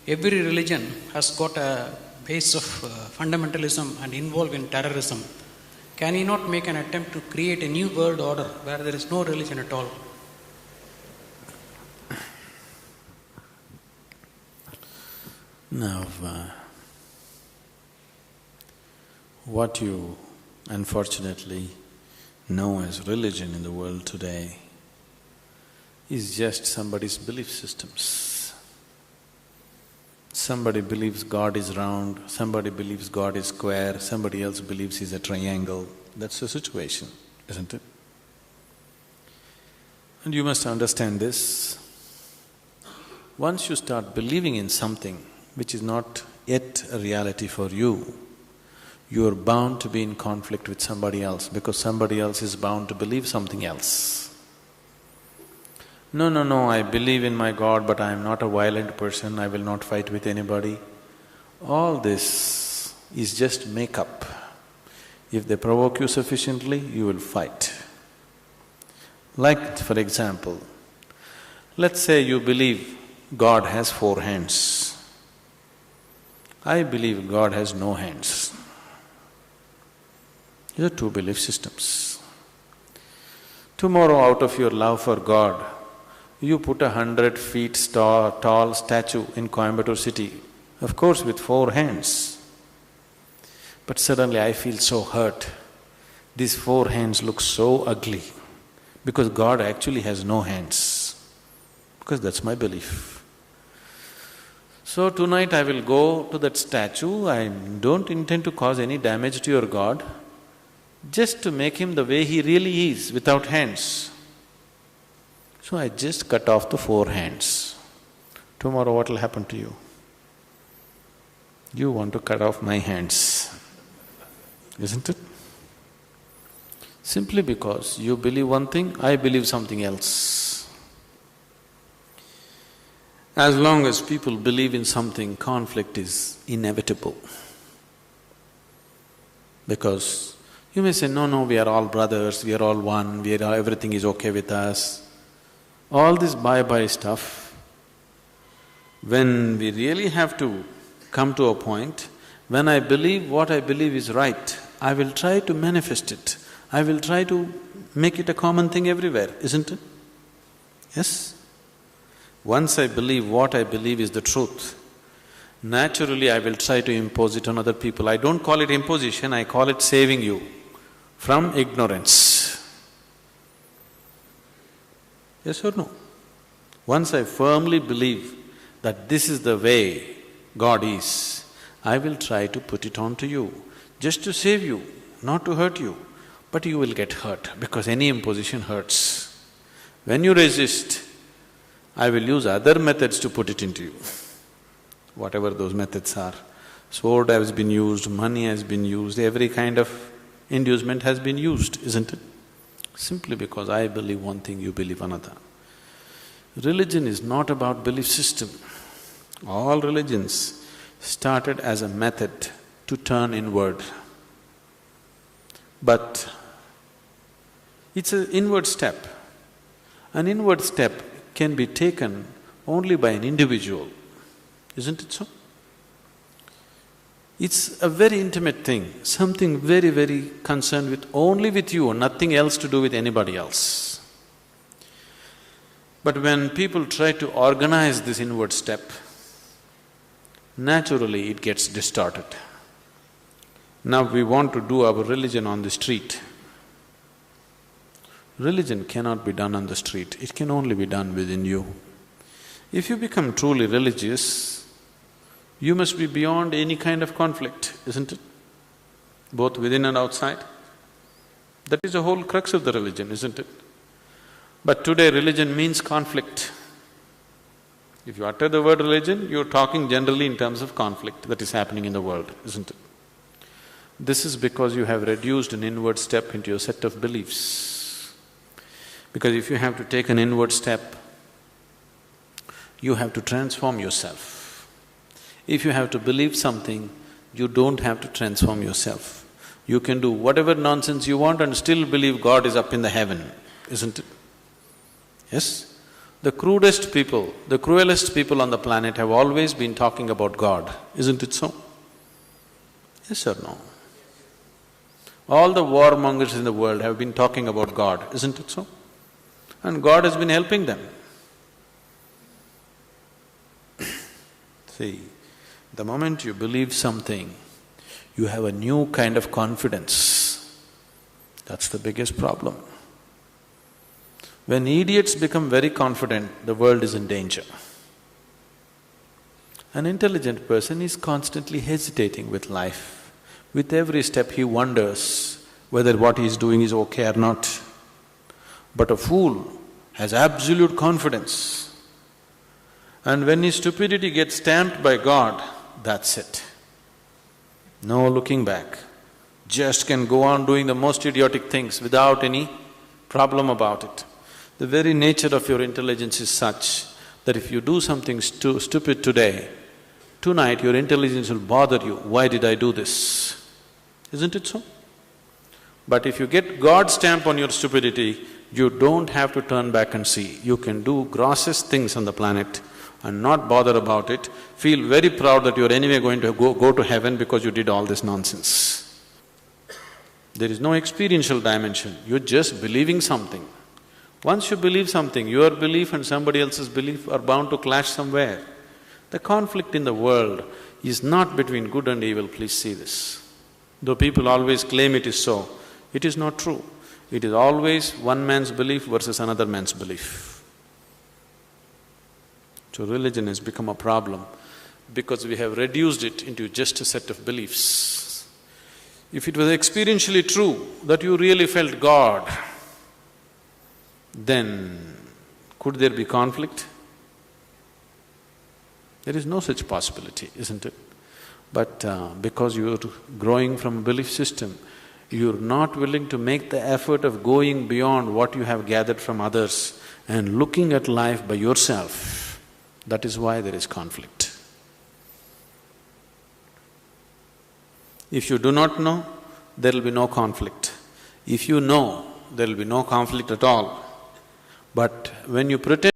every religion has got a base of fundamentalism and involved in terrorism. Can he not make an attempt to create a new world order where there is no religion at all? Now, what you unfortunately know as religion in the world today is just somebody's belief systems. Somebody believes God is round, somebody believes God is square, somebody else believes he's a triangle. That's the situation, isn't it? And you must understand this. Once you start believing in something which is not yet a reality for you, you are bound to be in conflict with somebody else because somebody else is bound to believe something else. No, I believe in my God, but I am not a violent person, I will not fight with anybody. All this is just make-up. If they provoke you sufficiently, you will fight. Like, for example, let's say you believe God has 4 hands. I believe God has no hands. These are 2 belief systems. Tomorrow, out of your love for God, you put 100 feet tall statue in Coimbatore city, of course with 4 hands. But suddenly I feel so hurt. These 4 hands look so ugly because God actually has no hands, because that's my belief. So tonight I will go to that statue, I don't intend to cause any damage to your God, just to make him the way he really is, without hands. So I just cut off the 4 hands. Tomorrow what will happen to you? You want to cut off my hands, isn't it? Simply because you believe one thing, I believe something else. As long as people believe in something, conflict is inevitable. Because you may say, no, we are all brothers, we are all one, everything is okay with us. All this bye-bye stuff, when we really have to come to a point, when I believe what I believe is right, I will try to manifest it. I will try to make it a common thing everywhere, isn't it? Yes? Once I believe what I believe is the truth, naturally I will try to impose it on other people. I don't call it imposition, I call it saving you from ignorance. Yes or no? Once I firmly believe that this is the way God is, I will try to put it on to you, just to save you, not to hurt you. But you will get hurt because any imposition hurts. When you resist, I will use other methods to put it into you, whatever those methods are. Sword has been used, money has been used, every kind of inducement has been used, isn't it? Simply because I believe one thing, you believe another. Religion is not about belief system. All religions started as a method to turn inward. But it's an inward step. An inward step can be taken only by an individual, isn't it so? It's a very intimate thing, something very, very concerned with only with you, nothing else to do with anybody else. But when people try to organize this inward step, naturally it gets distorted. Now we want to do our religion on the street. Religion cannot be done on the street, it can only be done within you. If you become truly religious, you must be beyond any kind of conflict, isn't it? Both within and outside. That is the whole crux of the religion, isn't it? But today religion means conflict. If you utter the word religion, you're talking generally in terms of conflict that is happening in the world, isn't it? This is because you have reduced an inward step into your set of beliefs. Because if you have to take an inward step, you have to transform yourself. If you have to believe something, you don't have to transform yourself. You can do whatever nonsense you want and still believe God is up in the heaven, isn't it? Yes? The crudest people, the cruelest people on the planet have always been talking about God, isn't it so? Yes or no? All the warmongers in the world have been talking about God, isn't it so? And God has been helping them. See, the moment you believe something, you have a new kind of confidence. That's the biggest problem. When idiots become very confident, the world is in danger. An intelligent person is constantly hesitating with life. With every step he wonders whether what he is doing is okay or not. But a fool has absolute confidence. And when his stupidity gets stamped by God, that's it. No looking back. Just can go on doing the most idiotic things without any problem about it. The very nature of your intelligence is such that if you do something stupid today, tonight your intelligence will bother you, why did I do this? Isn't it so? But if you get God's stamp on your stupidity, you don't have to turn back and see. You can do grossest things on the planet and not bother about it, feel very proud that you're anyway going to go to heaven because you did all this nonsense. There is no experiential dimension, you're just believing something. Once you believe something, your belief and somebody else's belief are bound to clash somewhere. The conflict in the world is not between good and evil, please see this. Though people always claim it is so, it is not true. It is always one man's belief versus another man's belief. So religion has become a problem because we have reduced it into just a set of beliefs. If it was experientially true that you really felt God, then could there be conflict? There is no such possibility, isn't it? But because you're growing from a belief system, you're not willing to make the effort of going beyond what you have gathered from others and looking at life by yourself. That is why there is conflict. If you do not know, there will be no conflict. If you know, there will be no conflict at all. But when you pretend